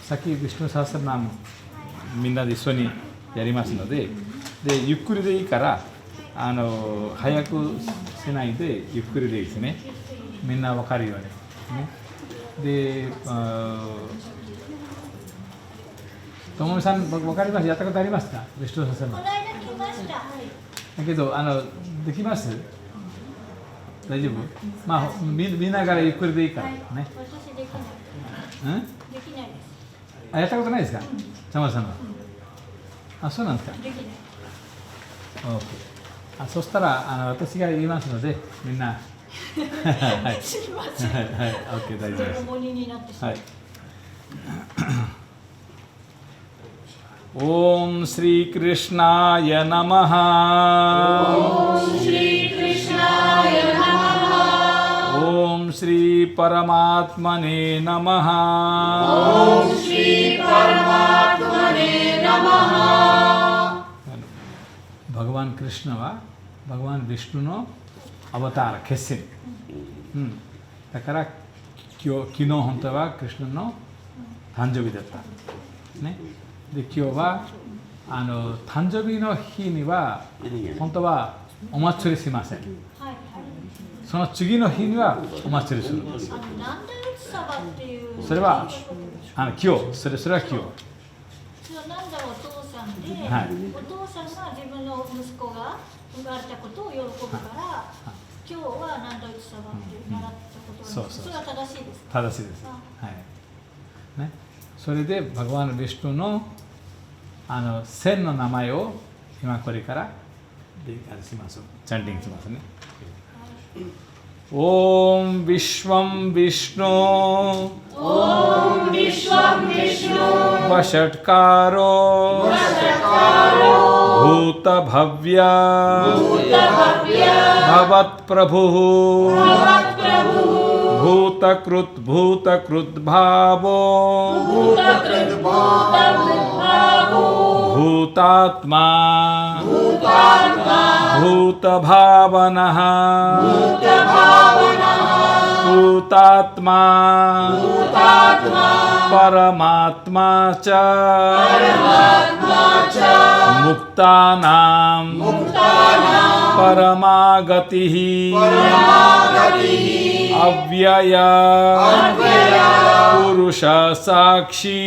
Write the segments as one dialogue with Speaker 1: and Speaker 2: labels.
Speaker 1: さっきビシュヌサハスラナムみんなで一緒にやりますので、ゆっくりでいいから早くしないでゆっくりでいいですね。みんな分かるように、ね、で、ともみさん分かります？やったことありますか？ビシュヌサハスラナム。
Speaker 2: この間来ました。
Speaker 1: だけどできます？大丈夫？まあ見ながらゆっくりでいいからね。
Speaker 2: 私できない。できないです。
Speaker 1: やったことないですか？サマさんは。そうなんですか？
Speaker 2: できない。
Speaker 1: OK。そしたら私が言いますのでみんなはい。
Speaker 2: すみません。
Speaker 1: はいはい OK 大丈夫です。
Speaker 2: 重荷になってしまう。
Speaker 1: はい。ओम Shri कृष्णाय नमः।
Speaker 2: ओम श्री कृष्णाय नमः।
Speaker 1: ओम श्री परमात्मने नमः।
Speaker 2: ओम श्री परमात्मने नमः।
Speaker 1: भगवान कृष्ण वा भगवान विष्णु नो अवतार केसिन。だから昨日本当はクリシュナの誕生日だったね。で今日は誕生日の日には本当はお祭りしません。その次の日にはお祭りするんです。
Speaker 2: なんでうちさばっていう。
Speaker 1: それは今日それは今日。
Speaker 2: なんだお父さんで、
Speaker 1: はい、
Speaker 2: お父さんが自分の息子が生まれたことを喜ぶから、今日はなんだうちさばって習ったことなんです。それは正しいですか？
Speaker 1: 正しいです。はいね。それでバガワン・ヴィシュヌの1000の名前を今これからします。チャンティングしますね。オーム・ビシュワン・ビシュヌオ
Speaker 2: ーム・ビシュワン・ビシュヌ
Speaker 1: バシャトカロブータ・バヴィアババップラブभूतकृत भावो भूतात्मा भूतभावनः भूतात्मा परमात्मा च मुक्तानां परमागतिः अव्यया पुरुष साक्षी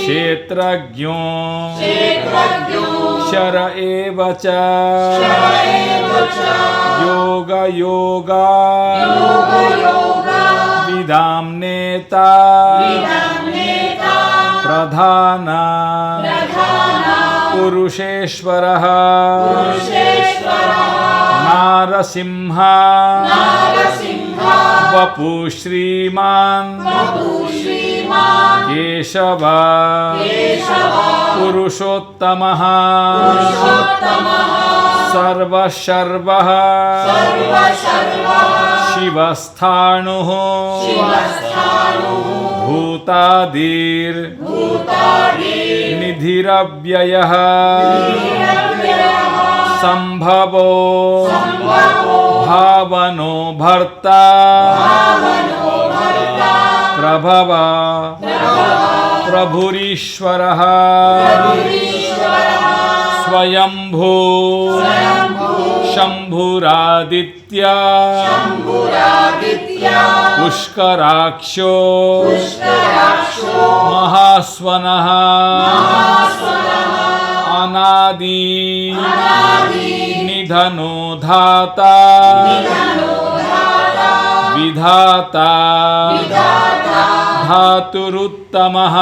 Speaker 1: क्षेत्रज्ञो क्षर एव च योग योगा विदां नेता प्रधान पुरुषेश्वरः नारसिंह वपु श्रीमान् केशव पुरुषोत्तमः सर्वशर्वः शिवस्थाणुः भूतादिर्निधिरव्ययः संभवो भावनो भर्ता प्रभव प्रभुरीश्वरः स्वयंभू शंभुरादित्य पुष्कराक्षो महास्वनः अनादि निधनो धाता विधाता धातुरुत्तमः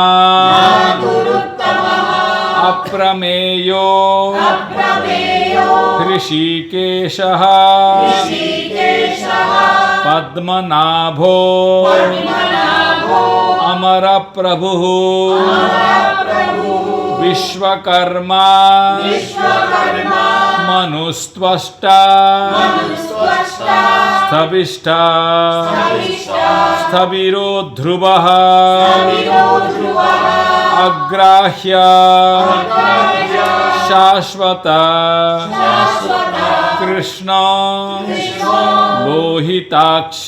Speaker 1: अप्रमेयो ऋषिकेशः पद्मनाभो अमरप्रभुः विश्वकर्मा मनुस्त्वष्टा स्थविष्टा स्थविरो ध्रुवः अग्राह्य शाश्वत कृष्ण लोहिताक्ष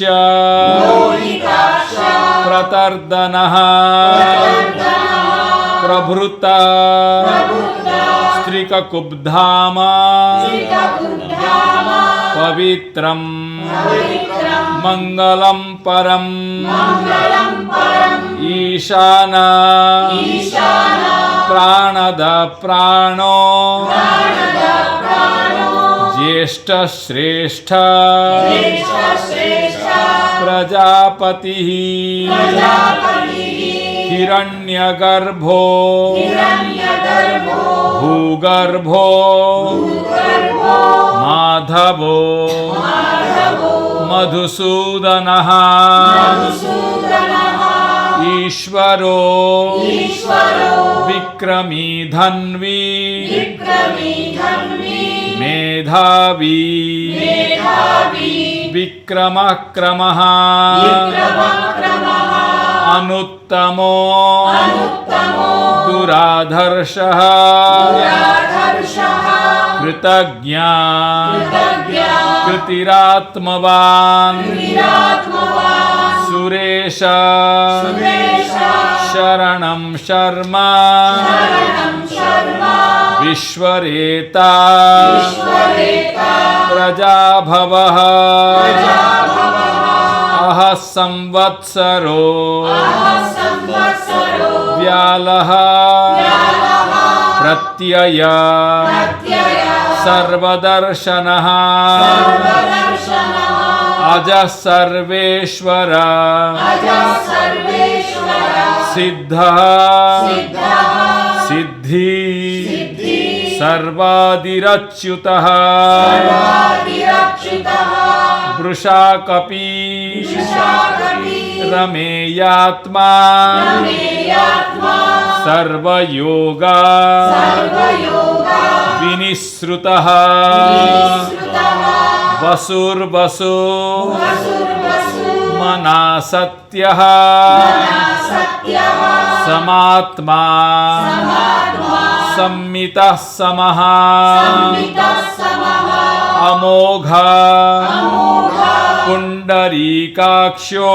Speaker 1: प्रतर्दनः प्रभृत स्त्रिककुब्धाम पवित्रं मंगलं परं ईशान प्राणद प्राणो ज्येष्ठ श्रेष्ठ प्रजापतिः हिरण्यगर्भो भूगर्भो माधवो मधुसूदनः ईश्वरो विक्रमी धन्वी मेधावी विक्रमः क्रमः अनुत्तमो दुराधर्षः कृतज्ञा कृतिरात्मवान् सुरेश शरणं शर्म विश्वरेता प्रजाभवः अह संवत्सरो व्यालः प्रत्यय सर्वदर्शनः अजः सर्वेश्वर सिद्धः सिद्धि सर्वादिरच्युतः वृषाकपि रमेयात्मा सर्वयोगा विनिसृतः वसुर्वसु मना सत्यः समात्मा सम्मितः समः अमोघा पुंडरीकाक्षो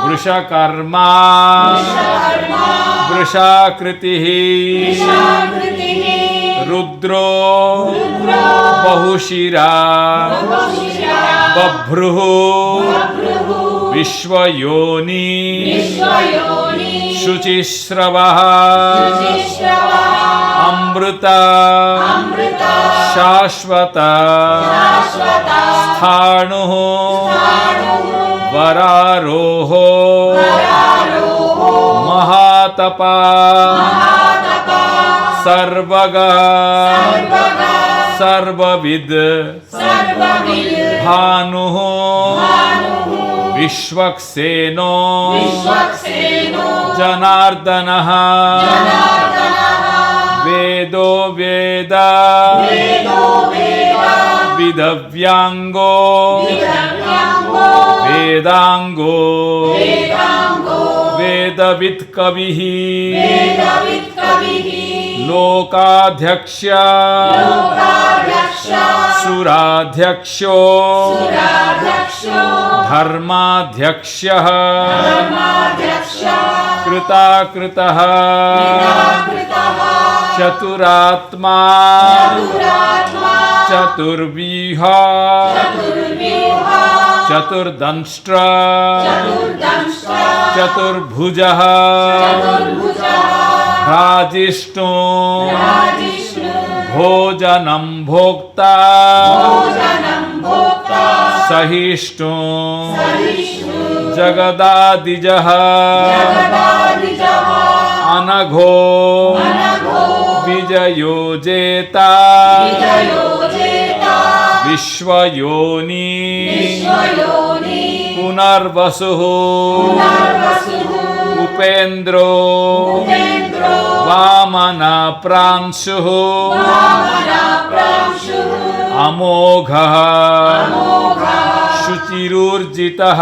Speaker 1: वृषकर्मा वृषाकृतिः रुद्रो बहुशिरा बभ्रुः विश्वयोनि शुचिश्रवः अमृत शाश्वत स्थाणुः वरारोहो महातपा सर्वगा सर्वविद भानुः विश्वक्सेनो जनार्दनः वेदो वेद विदव्यांगो वेदांगो वेदवित् कविः लोकाध्यक्ष सुराध्यक्षो धर्माध्यक्षः कृताकृतः चतुरात्मा चतुर्व्यूह चतुर्दंष्ट्र चतुर्भुजः राजिष्णु भोजनं भोक्ता सहिष्णु जगदादिजः अनघो विजयो जेता विश्वयोनि पुनर्वसुः उपेन्द्रो वामन प्रांशुः अमोघः शुचिरूर्जितः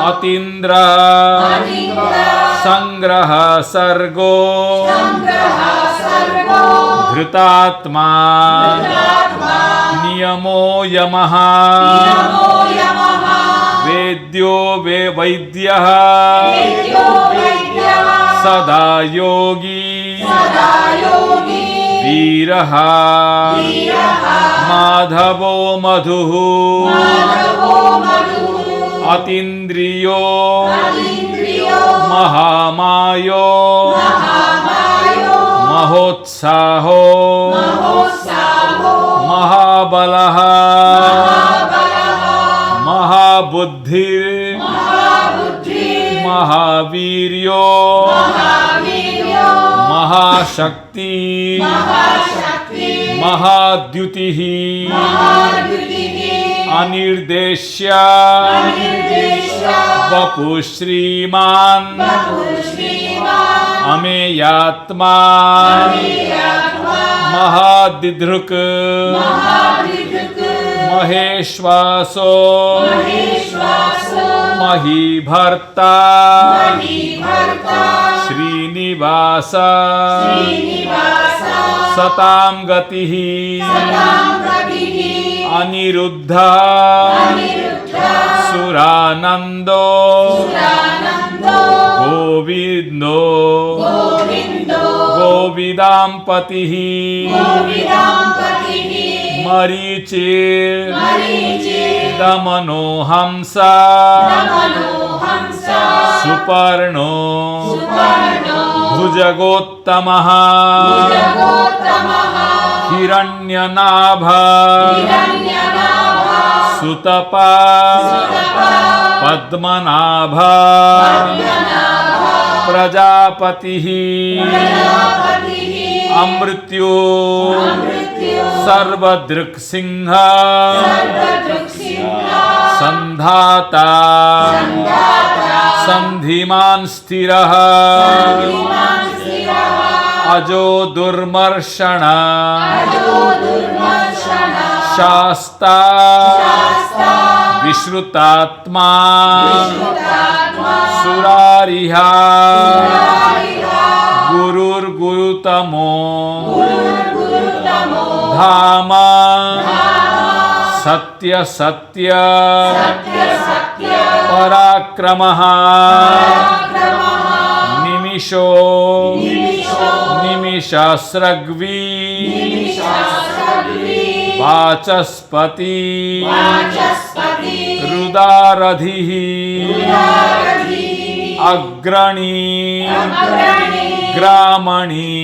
Speaker 1: अतीन्द्र संग्रह सर्गो धृतात्मा नियमो यमः वेद्यो वैद्यः सदा योगी वीरः माधवो मधुः अतीन्द्रियो महामायो महोत्साहो महाबलः महाबुद्धिर् महावीर्यो महाशक्ति महाद्युतिः अनिर्देश्य वपुः श्रीमान् अमेयात्मा महादिधृक् महेश्वासो महीभर्ता श्रीनिवास सतां गतिः अनिरुद्ध सुरानन्दो गोविन्दो गोविदाम्पतिः मरीचिर् दमनो हंस सुपर्णो भुजगोत्तमः हिरण्यनाभ सुतपा पद्मनाभ प्रजापतिः अमृत्यो सर्वदृक्सिंह संधाता संधिमान् स्थिरः अजो दुर्मर्षण शास्ता विश्रुतात्मा सुरारिहा गुरुर्गुरुतमो धाम सत्य सत्य पराक्रमः निमिषो निमिषास्रग्वी वाचस्पति रुदारधिः अग्रणी ग्रामणी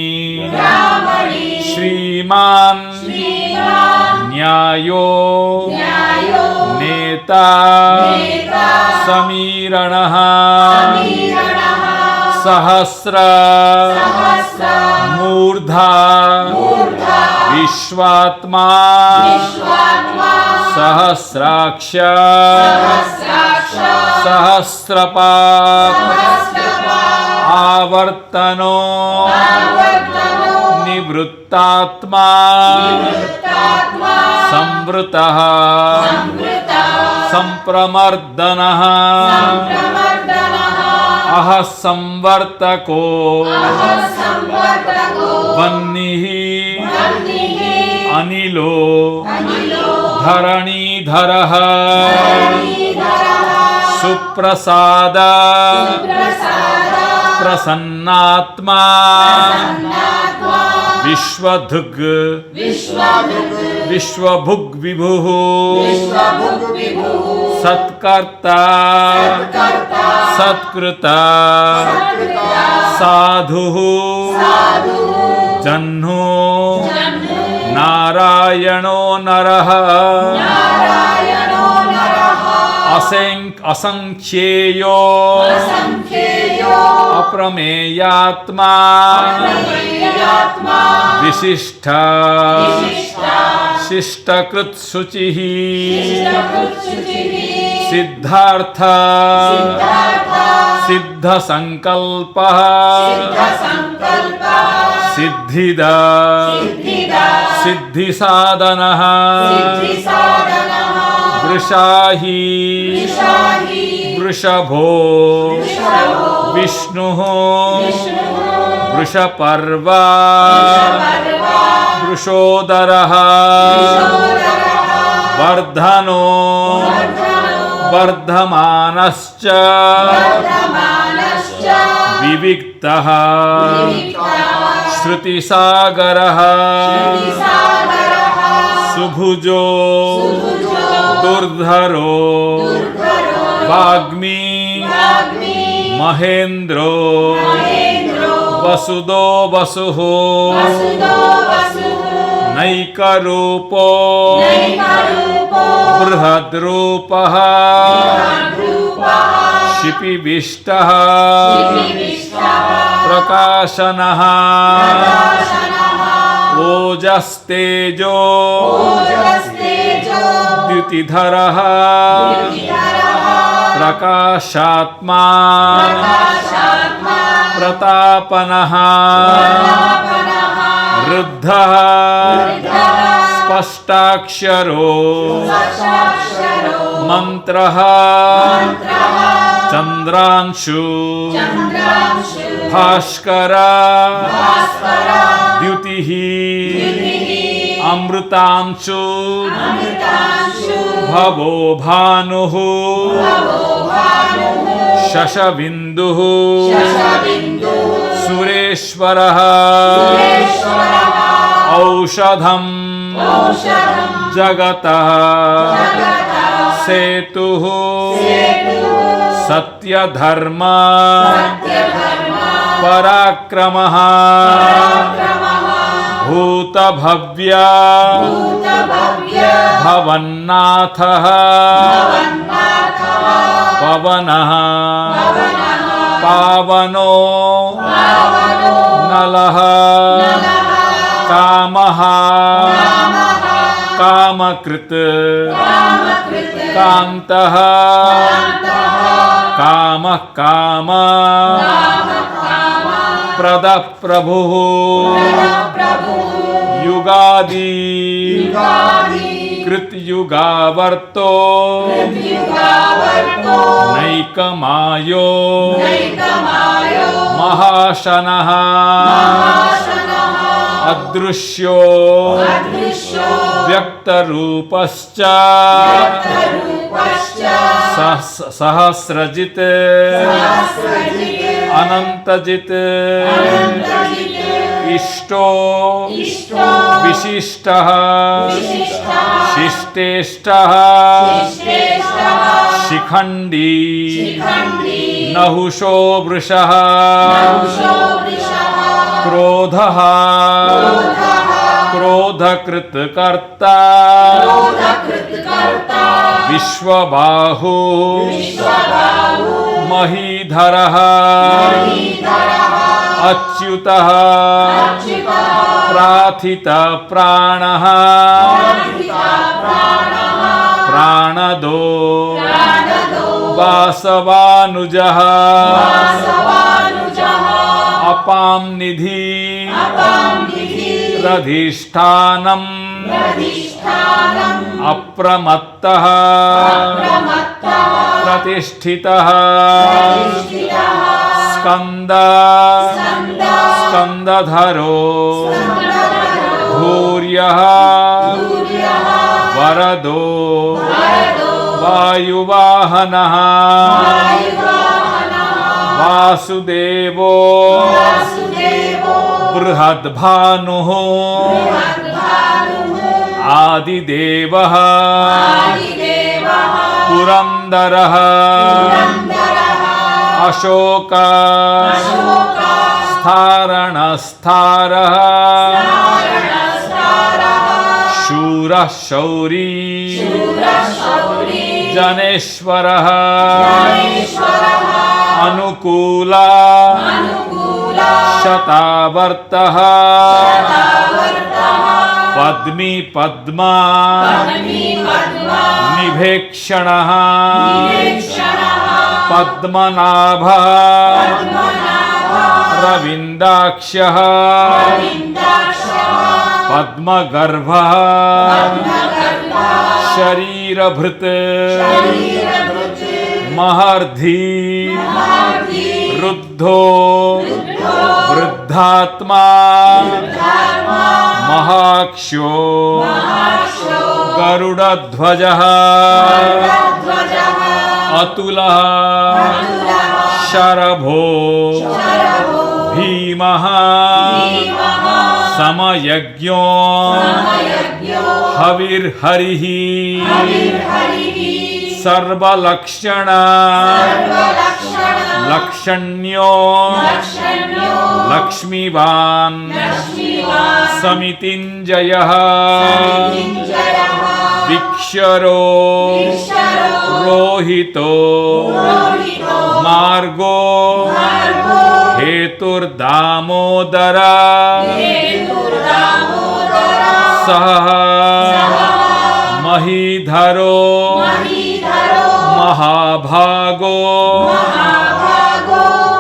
Speaker 1: श्रीमान् न्यायो नेता समीरणः सहस्र मूर्धा विश्वात्मा सहस्राक्ष सहस्रपात् आवर्तनो निवृत्तात्मा संवृतः संप्रमर्दनः अह संवर्तको वह्निः अनिलो धरणीधरः सुप्रसाद प्रसन्नात्मा विश्वधुग् विश्वभुग् विभुः सत्कर्ता सत्कृता साधुः जह्नो नारायणो नरः असंख्येयो अप्रमेयात्मा विशिष्ट शिष्टकृत्शुचिः सिद्धार्थ सिद्धसंकल्पः सिद्धिदा सिद्धिसाधनः वृषाही वृषभो विष्णुः वृषपर्वा वृषोदरः वर्धनो वर्धमानश्च विविक्तः श्रुतिसागरः सुभुजो दुर्धरो वाग्मी महेन्द्रो वसुदो वसुः नैकरूपो बृहद्रूपः शिपिविष्टः प्रकाशनः ओजस्तेजो द्युतिधरः प्रकाशात्मा प्रतापनः रुद्धः स्पष्टाक्षरो मंत्रः चंद्रांशु भास्कर द्युतिः अमृतांशु भवो भानुः शशबिन्दुः सुरेश्वरः औषधं जगतः सेतुः सत्यधर्म पराक्रमः भूतभव्य भवन्नाथः पवनः पावनो नलः कामः कामकृत् कान्तः कामः काम प्रदः प्रभुः युगादि कृतयुगावर्तो नैकमायो महाशनः अदृश्यो व्यक्तरूपश्च सहस्रजित् अनन्तजित् इष्टो विशिष्टः शिष्टेष्टः शिखण्डी नहुषो वृषः क्रोधः क्रोधकृत् कर्ता विश्वबाहु महीधरः अच्युतः प्राथितः प्राणः प्राणदो वासवानुजः अपां निधि रधिष्ठानम् अप्रमत्तः प्रतिष्ठितः स्कंद स्कंदधरो धूर्यः वरदो वायुवाहनः वासुदेवो बृहद्भानुः आदिदेवः पुरन्दरः अशोक स्थारणस्थारः शूरः शौरी जनेश्वरः अनुकूला शतावर्तः पद्मी पद्मा निभेक्षणः पद्मनाभः रविन्दाक्षः पद्मगर्भः शरीरभृत् महर्धि रुद्धो वृद्धात्मा महाक्षो गरुडध्वजः अतुलः शरभो भीमः समयज्ञो हविर्हरिः सर्वलक्षण लक्षण्यो लक्ष्मीवान् समितिञ्जयः विक्षरो रोहितो मार्गो हेतुर्दामोदर सह महीधरो महाभागो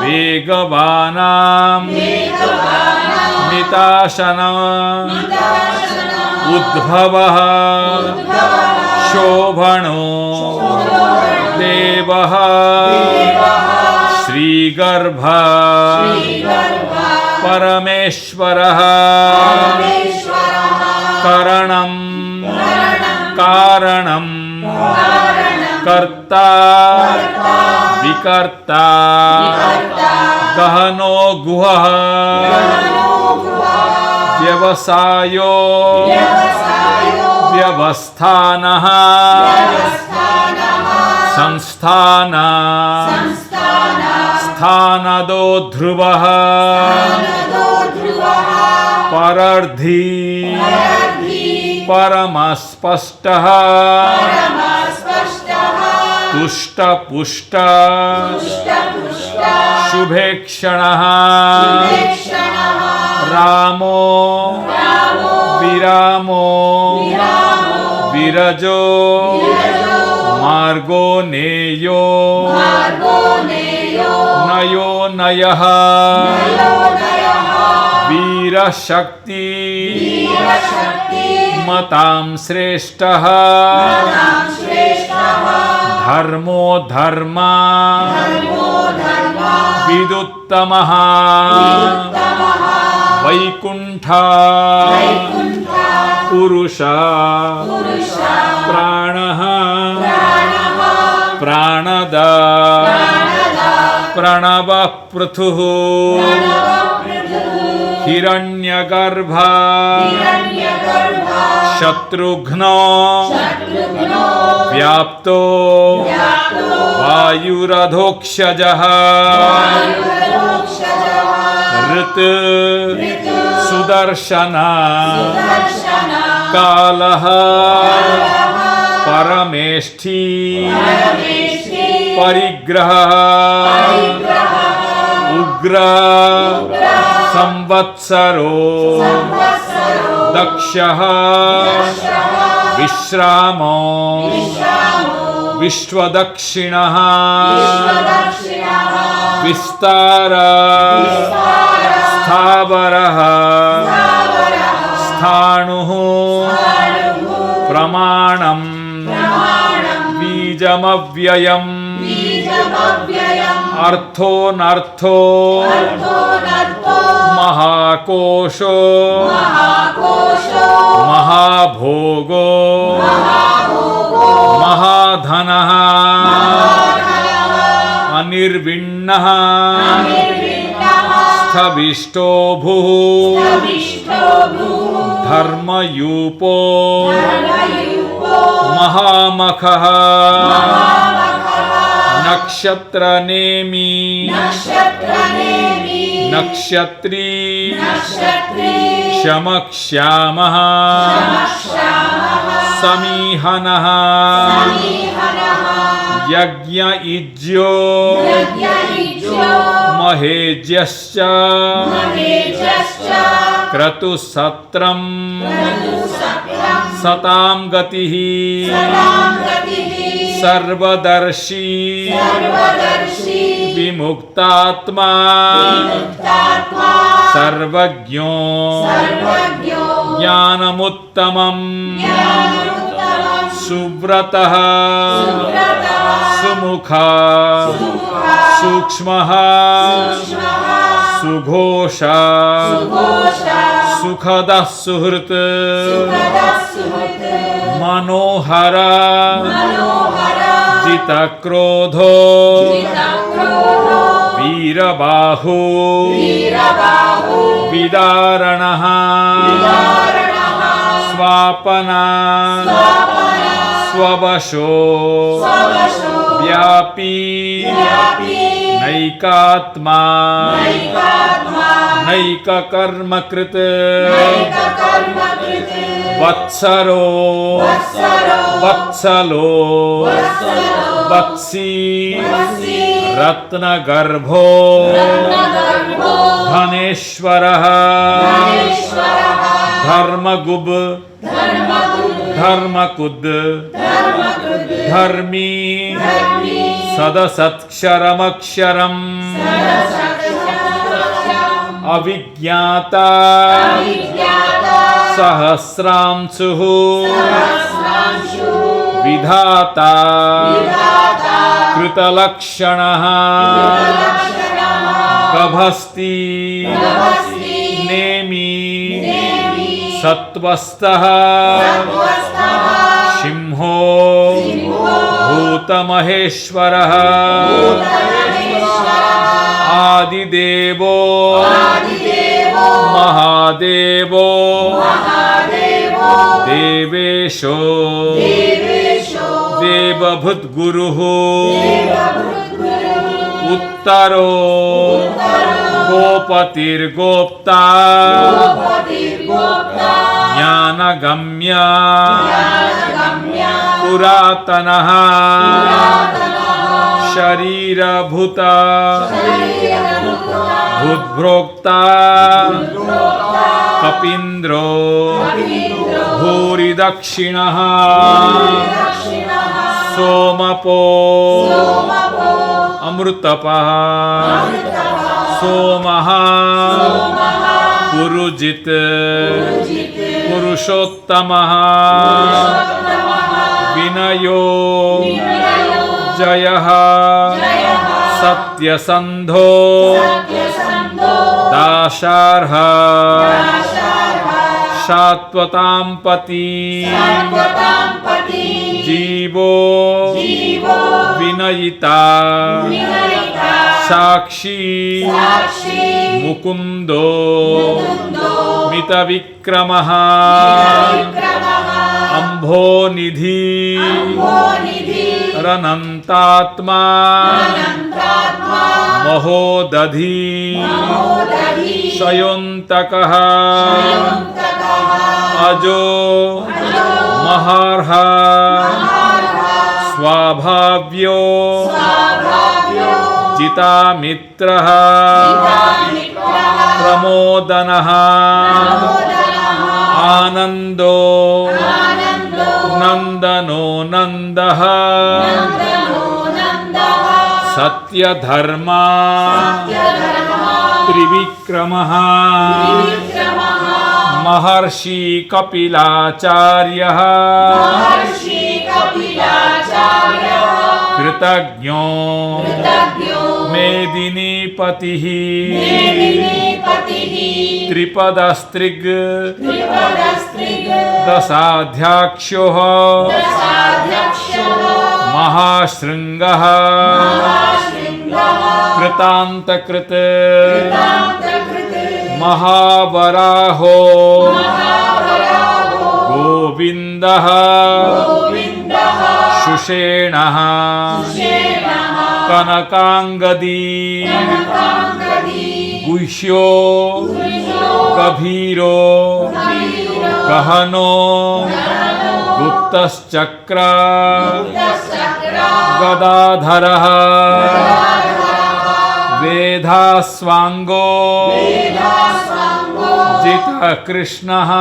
Speaker 1: वेगवानां निताशनम् उद्भवः शोभनो देवः श्रीगर्भ परमेश्वरः करणं कारणं कर्ता विकर्ता गहनो गुहः व्यवसायो व्यवस्थानः संस्थान स्थानदो ध्रुवः परर्धी परमस्पष्टः तुष्टपुष्ट शुभेक्षणः रामो विरामो विरजो मार्गो नेयो नयो नयः वीरशक्ति मतां श्रेष्ठः धर्मो धर्मा विदुत्तमः वैकुंठ पुरुष प्राणः प्राणद प्रणव पृथुः हिरण्यगर्भ शत्रुघ्नो व्याप्तो वायुरधोक्षजः ऋत सुदर्शन कालः परमेष्ठी परिग्रहः उग्र संवत्सरो दक्षः विश्रामो विश्वदक्षिणः विस्तार स्थावरः स्थाणुः प्रमाणं बीजमव्ययम् अर्थोनर्थो महाकोशो महाभोगो महाधनः अनिर्विण्णः स्थविष्टो भूः धर्मयूपो महामखः नक्षत्रनेमी नक्षत्री शमक्ष्यामः समीहनः यज्ञइज्यो महेज्यश्च क्रतुसत्रं सतां गतिः सर्वदर्शी विमुक्तात्मा सर्वज्ञो ज्ञानमुत्तमम् सुव्रतः सुमुखः सूक्ष्मः सुघोषः सुखदः सुहृत् मनोहर जितक्रोधो वीरबाहु विदारणः स्वापना स्ववशो व्यापी नैकात्मा नैककर्मकृत् वत्सरो वत्सलो वत्सी रत्नगर्भो धनेश्वरः धर्मगुब धर्मकुद धर्मी सदसत्क्षरमक्षरम् अविज्ञाता सहस्रांशुः विधाता कृतलक्षणः गभस्ति नेमि सत्त्वस्थः सिंहो भूतमहेश्वरः आदिदेवो महादेवो देवेशो देवभूतगुरुः उत्तरो गोपतिर्गोप्ता ज्ञानगम्या पुरातनः शरीरभूता भूद्भोक्ता कपीन्द्रो भूरिदक्षिणः सोमपो अमृतपः सोमः पुरुजित् पुरुषोत्तमः विनयो जयः सत्यसन्धो दाशार्ह शाश्वतांपति जीवो विनयिता साक्षी मुकुंदो मितविक्रमः अम्भोनिधि रनन्तात्मा महोदधि शयोन्तकः अजो महार्ह स्वाभाव्यो जितामित्रः प्रमोदनः आनन्दो नन्दनो नन्दः सत्यधर्मा त्रिविक्रमः महर्षि कपिलाचार्यः कृतज्ञो मेदिनीपतिः त्रिपदस्त्रिग् दशाध्याक्षो महाशृंगः कृतान्तकृत महावराहो गोविन्दः शुषेणः कनकांगदी गुह्यो गभीरो गहनो गुप्तश्चक्र गदाधरः वेधास्वांगो जितकृष्णः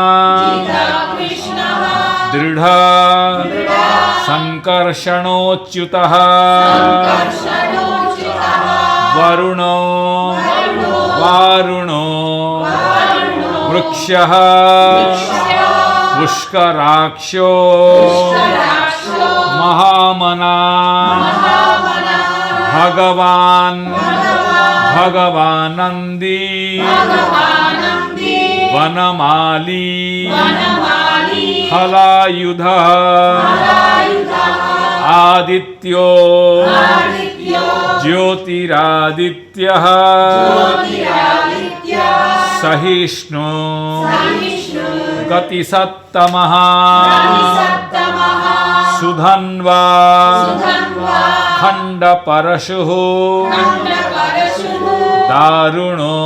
Speaker 1: दृढ़ संकर्षणोच्युतः वरुणो वारुणो वृक्षः पुष्कराक्षो महामना भगवान् भगवानंदी वनमाली हलायुधः आदित्यो ज्योतिरादित्यः सहिष्णु गतिसत्तमः सुधन्वा खण्डपरशुः दारुणो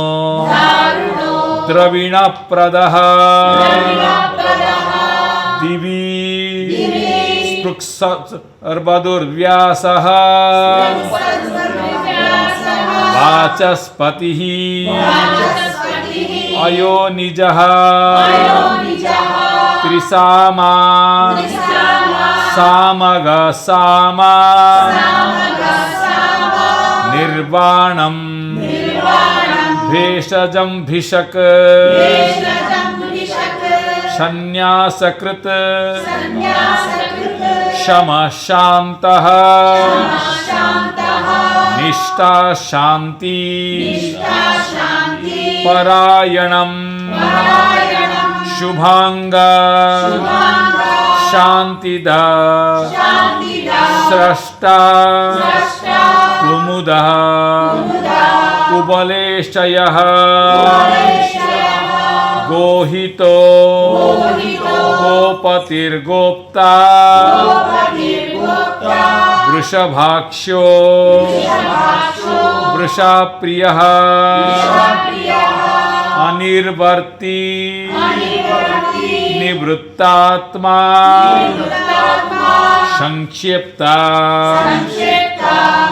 Speaker 1: द्रविणप्रदः दिवि स्पृक्सर्वदुर्व्यासः वाचस्पतिः अयोनिजः त्रिसामा सामगसामा निर्वाणं भेषजं भिषक सन्न्यासकृत शमशान्तः निष्ठा शान्ति परायणं शुभांगा शान्तिदा स्रष्टा कुमुदः कुबलेशयः गोहितो गोपतिर्गोप्ता वृषभाक्षो वृषाप्रियः अनिर्वर्ती निवृत्तात्मा संक्षिप्ता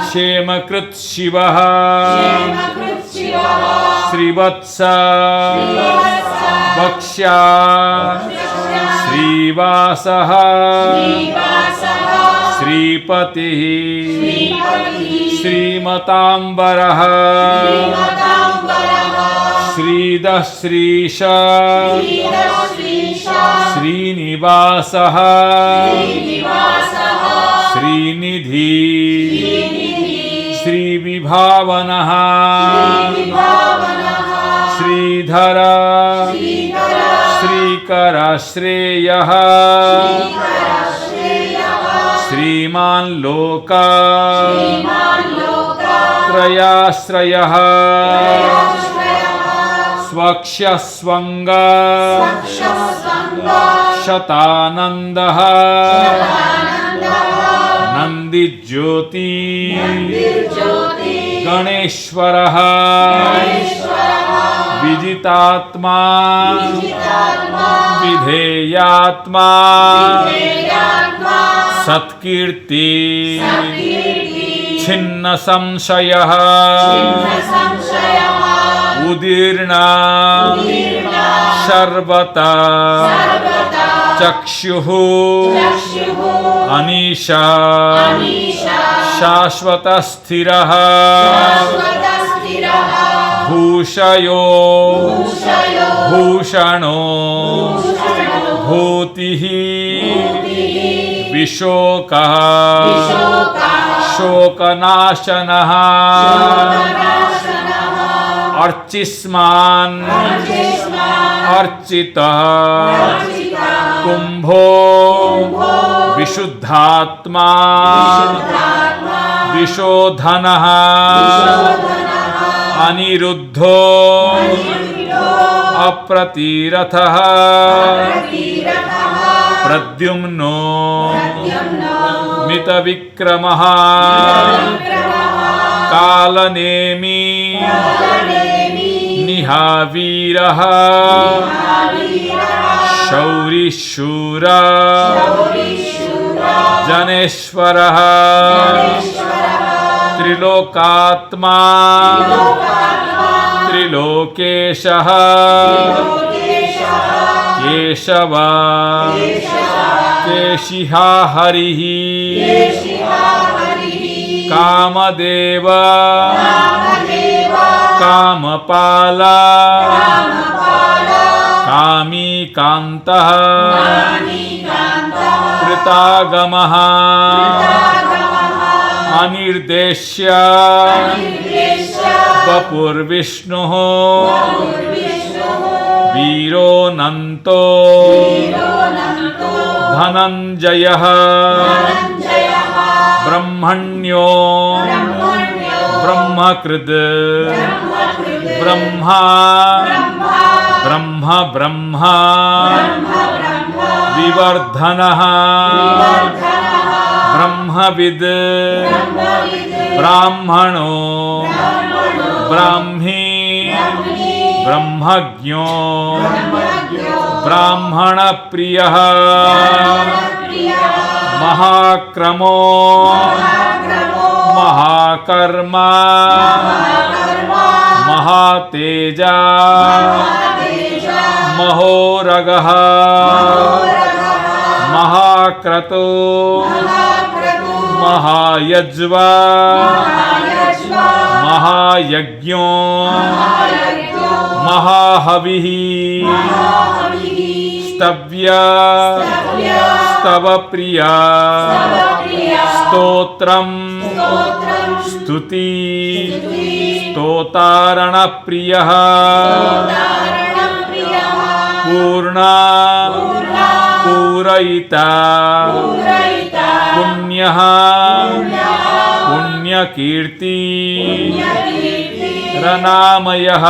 Speaker 1: क्षेमकृत शिवः श्रीवत्स वक्ष्या श्रीवासः श्रीपतिः श्रीमतांबरः श्रीदः श्रीश श्रीनिवासः श्रीनिधि श्रीविभावनः श्रीधर श्रीकराश्रेयः श्रीमान् लोका त्रयाश्रयः स्वक्षस्वङ्ग शतानन्दः नन्दिज्योति गणेश्वरः विजितात्मा विधेयात्मा सत्कीर्ति छिन्न संशयः उदीर्णा शर्वता चक्षुः अनीशा शाश्वत स्थिरः भूषयो भूषणो भूतिः विशोकः शोकनाशनः अर्चिस्मान् अर्चितः कुंभो विशुद्धात्मा विशोधनः अनिरुद्धो अप्रतिरथः प्रद्युम्नो मितविक्रमः कालनेमी निहावीरः शौरिशूरा जनेश्वरः त्रिलोकात्मा त्रिलोकेशः केशवा केशिहा हरिः कामदेव कामपाला कामीकान्तः कृतागमः अनिर्देश्य वपुर्विष्णुः वीरोऽनन्तो धनञ्जयः ब्रह्मण्यो ब्रह्मकृद ब्रह्मा ब्रह्म ब्रह्मा विवर्धनः ब्रह्मविद ब्राह्मणो ब्राह्मी ब्रह्मज्ञो ब्राह्मणप्रियः महाक्रमो महाकर्मा महातेजा महोरगः महाक्रतो महायज्वा महायज्ञो महाहविः स्तव्य स्तवप्रिया स्तोत्रं स्तुति स्तोतारणप्रियः पूर्णा पूरयिता पुण्यः पुण्यकीर्ति रनामयः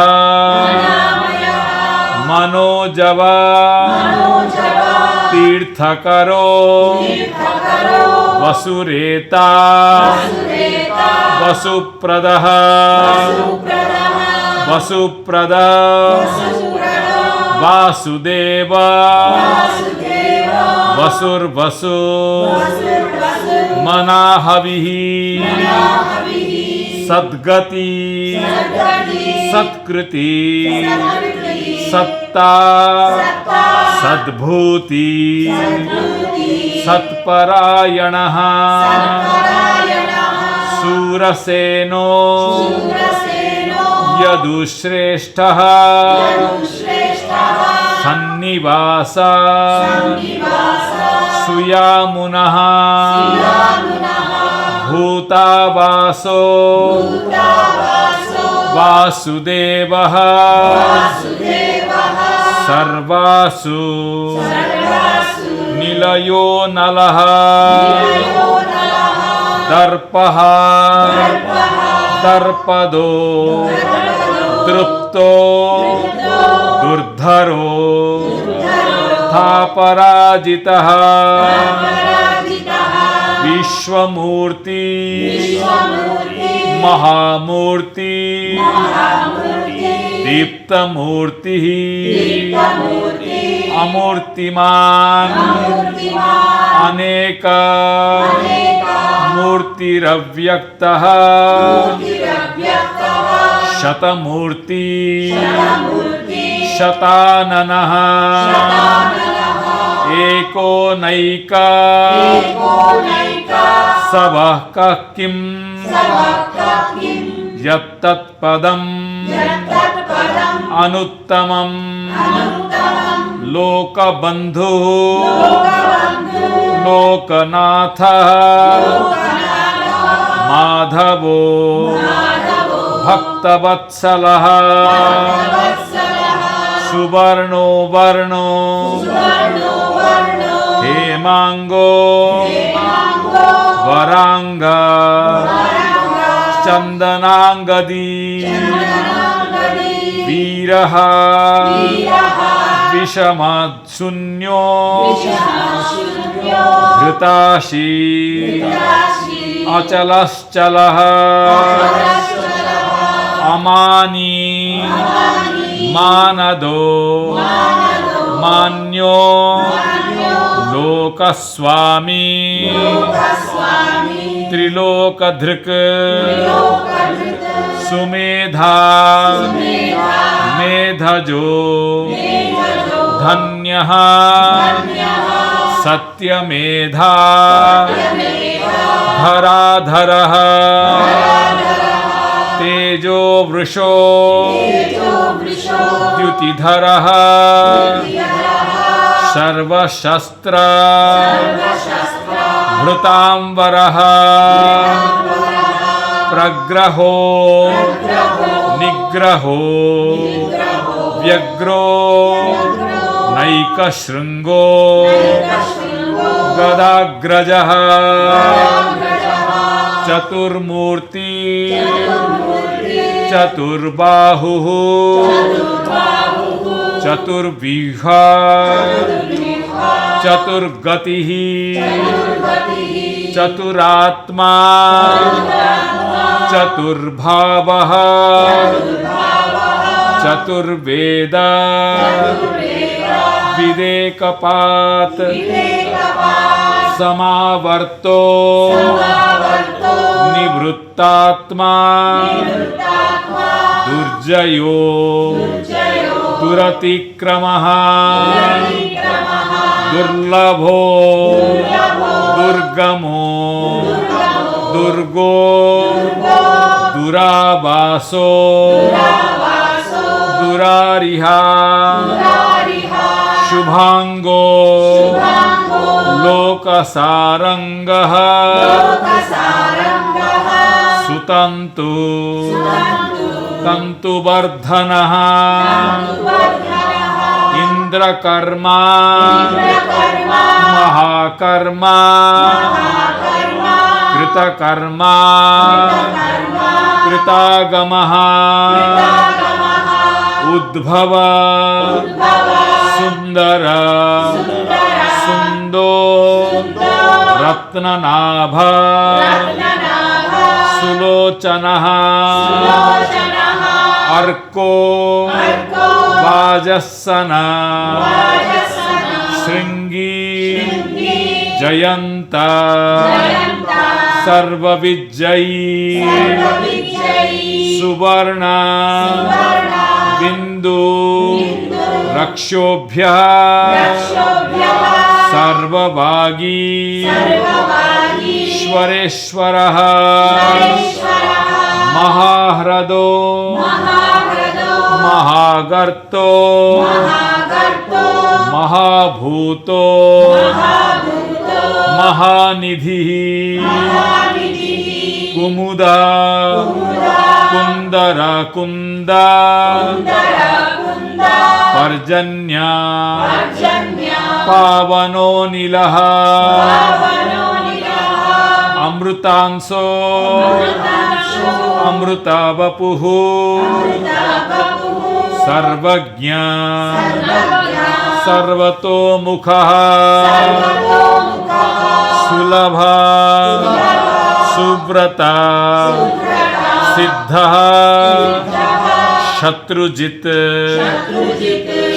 Speaker 1: मनोजवा तीर्थकरो वसुरेता वसुप्रदः वसुप्रद वासुदेव वसुर्वसु मनाहविः सद्गति सत्कृति सत्ता सद्भूति सत्परायणः शूरसेनो यदुश्रेष्ठः सन्निवास सुयामुनः भूतावासो वासुदेवः सर्वासु निलयो नलः दर्पः दर्पदो दृप्तो दुर्धरो थापराजितः विश्वमूर्ति महामूर्ति दीप्तमूर्तिः अमूर्तिमान् अनेक मूर्तिरव्यक्तः शतमूर्ति शताननः एको नैक सबः कः किं यत्तत्पदम् अनुत्तमं लोकबन्धुः लोकनाथः माधवो भक्तवत्सलः सुवर्णो वर्णो हेमांगो वरांगा चंदनांगदी वीरः विषमशून्यो घृताशी अचलश्चलः अमानी मानदो मान्यो लोकस्वामी त्रिलोकधृक् सुमेधा मेधजो धन्यः सत्यमेधा धराधरः तेजो वृषो द्युतिधरः सर्वशस्त्र भृतांबरः प्रग्रहो निग्रहो व्यग्रो नैकशृंगो गदाग्रजः चतुर्मूर्ति चतुर्बाहुः चतुर्विहा चतुर्गतिः चतुरात्मा चतुर्भावः चतुर्वेद विदेकपात समावर्तो निवृत्तात्मा दुर्जयो दुरतिक्रमः दुर्लभो दुर्गमो दुर्गो दुरावासो दुरारिहा शुभांगो लोकसारंगः सुतंतु तंतुवर्धनः इंद्रकर्मा महाकर्मा कृतकर्मा कृतागमः उद्भव सुंदर सुंदो रत्ननाभ सुलोचनः अर्को वाजस्सन शृंगी जयंत सर्वविजयी सुवर्ण बिंदु रक्षोभ्यः सर्वभागी ईश्वरेश्वरः महाह्रदो महागर्तो महाभूतो महानिधिः कुमुदा कुंदर कुंद पर्जन्य पावनो नीलः अमृतांशो अमृतावपुः सर्वज्ञ सर्वतोमुखः सुलभ सुव्रता सिद्धः शत्रुजित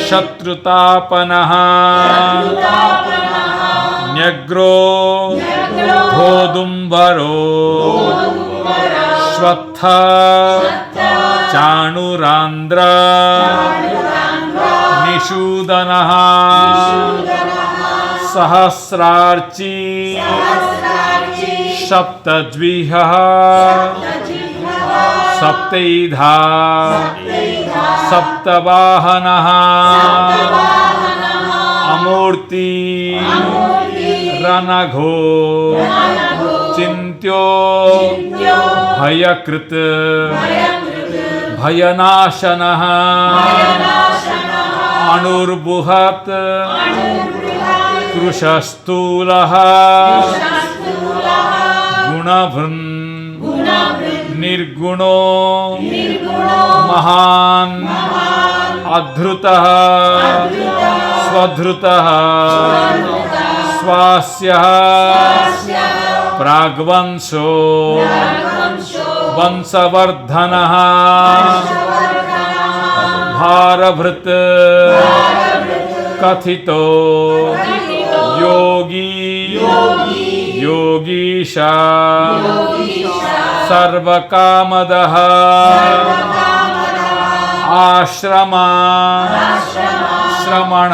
Speaker 1: शत्रुतापनः न्यग्रो धोदुम्बरो श्वत्थ चाणुरांद्र निषूदनः सहस्रार्ची सप्तद्विहः सप्तैधा सप्तवाहनः अमूर्ति रणघो चिन्त्यो भयकृत भयनाशनः अणुर्बुहत् कृशस्थूलः गुणभृन् निर्गुणो महान् अधृतः स्वधृतः स्वास्यः प्राग्वंशो वंशवर्धनः भारभृत् कथितो योगी योगीशा सर्वकामदः आश्रम श्रमण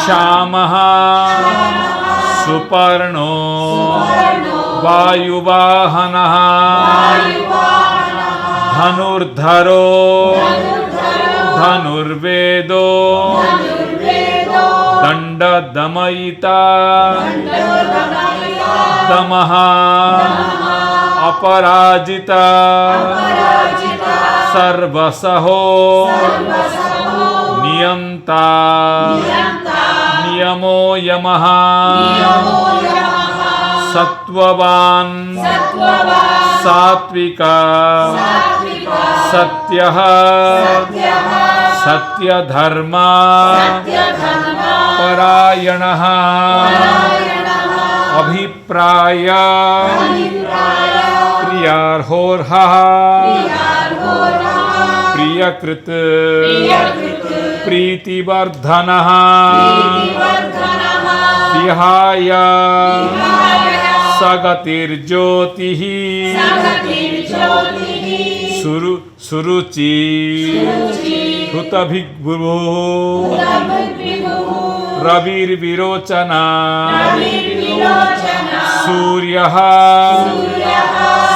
Speaker 1: श्यामः सुपर्णो वायुवाहनः धनुर्धरो धनुर्वेदो दंडदमयिता दमः अपराजिता सर्वसहो नियंता नियमो यमः सत्त्ववान् सात्विका सत्यः सत्यधर्मा परायणः अभिप्राय प्रियार्होर्हः प्रियकृत प्रीतिवर्धनः विहाय सगतिर्ज्योतिः सुरुचि हृतभिग्भुः रविर्विरोचना सूर्यः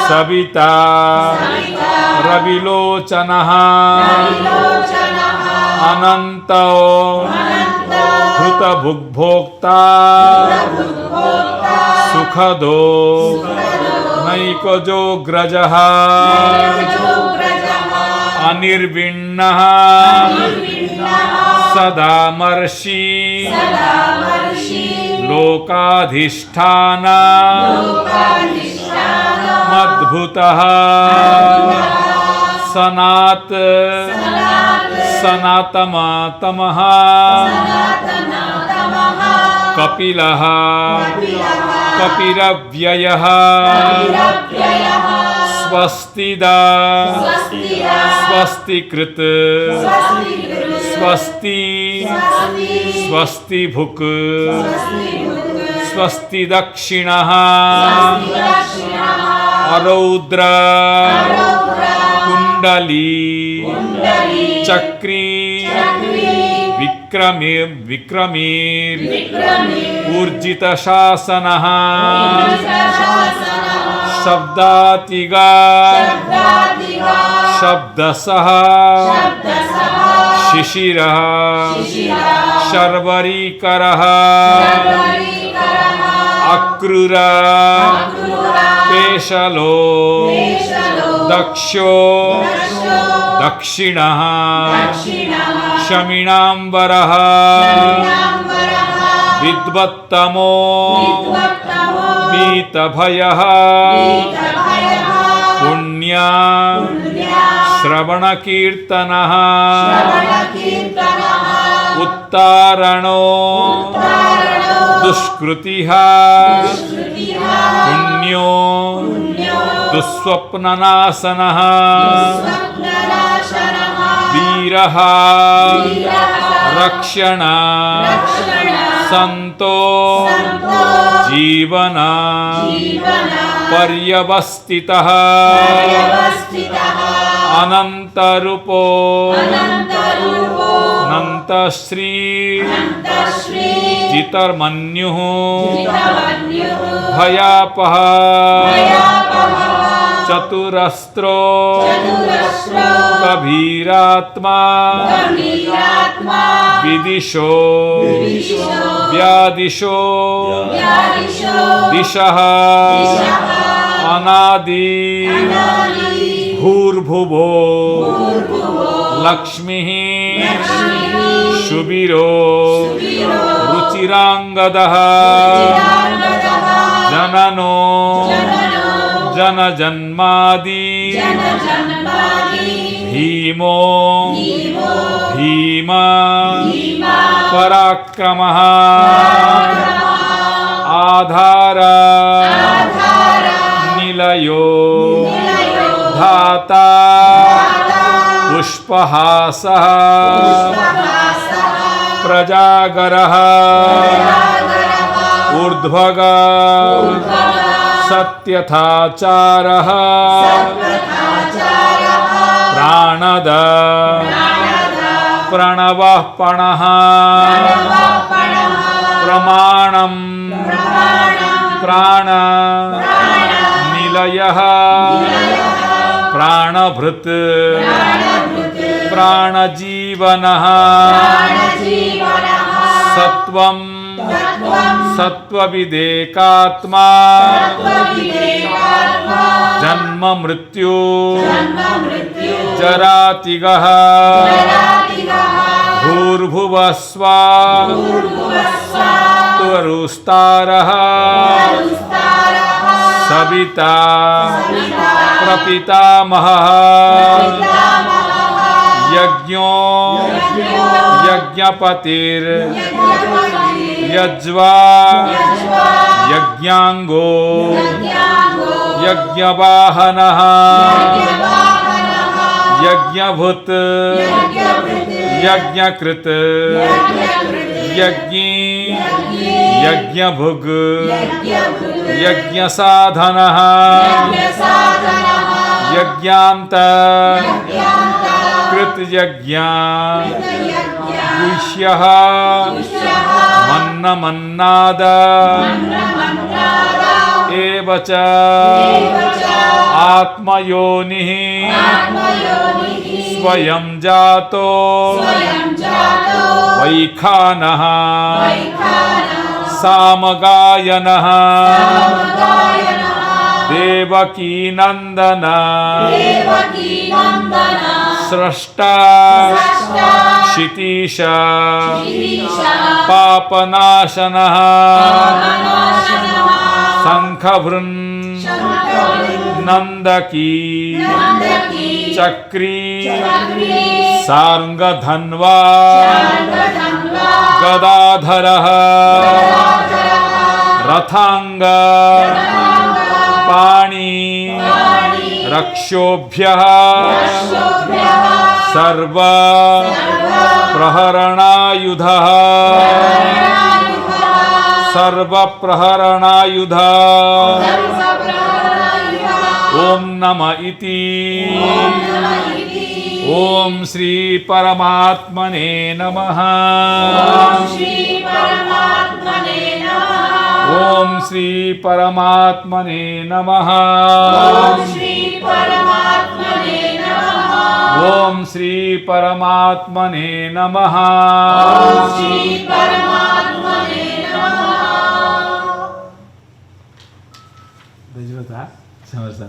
Speaker 1: सविता रविलोचनः अनन्तो हृतभुग्भोक्ता सुखदो नैकजोऽग्रजः अनिर्विण्णः सदामर्षि लोकाधिष्ठान मद्भुतः सनातमः कपिलः कपिरव्ययः स्वस्तिदा स्वस्तिकृत स्वस्ति स्वस्तिभुक् स्वस्ति दक्षिणः अरौद्र कुंडली चक्री विक्रमीर ऊर्जित शासनः शब्दातिगा शब्दसः शिशिरः शर्वरीकरः अक्रूर पेशलो दक्षो दक्षिणः शमिनांबरः विद्वत्तमो पीतभयः पुण्या श्रवणकीर्तनः उत्तारणो दुष्कृतिः पुण्यो दुःस्वप्ननाशनः वीरः रक्षण संतो जीवन पर्यवस्थितः अनंतरूपो नंतश्री चितर्मन्युः भयापः चतुरस्रो कबीरात्मा विदिशो व्यादिशो दिशः अनादि भूर्भुवो लक्ष्मीः शुभिरो रुचिरांगदः जननो जनजन्मादि भीमो भीमा पराक्रमः आधार निलयो धाता पुष्पहासः प्रजागरः ऊर्ध्वग सत्यथाचारः प्राणद प्रणवः पणः प्रमाणं प्राण निलयः प्राणभृत् प्राणजीवनः सत्वं सत्वविदेकात्मा जन्म मृत्यु जरातिगः भूर्भुवः स्वः उर्वरुस्तारः सविता प्रपितामहः यज्ञो यज्ञपतिर यज्वा यज्ञांगो यज्ञवाहनः यज्ञभूत यज्ञकृत यज्ञी यज्ञभुग यज्ञसाधनः यज्ञान्त कृतयज्ञा गुह्यः मन्नमन्नाद एव च आत्मयोनिः स्वयं जातो वैखानः सामगायनः देवकीनन्दन स्रष्टा क्षितीश पापनाशनः शंखभृन् नंदकी चक्री सार्ंगधन्वा गदाधरः रथांग पाणी रक्षोभ्यः सर्व प्रहरणायुधः सर्व प्रहरणायुधः ओम नमः इति ओम श्री परमात्मने नमः ओम श्री परमात्मने नमः ओम श्री परमात्मने नमः समझता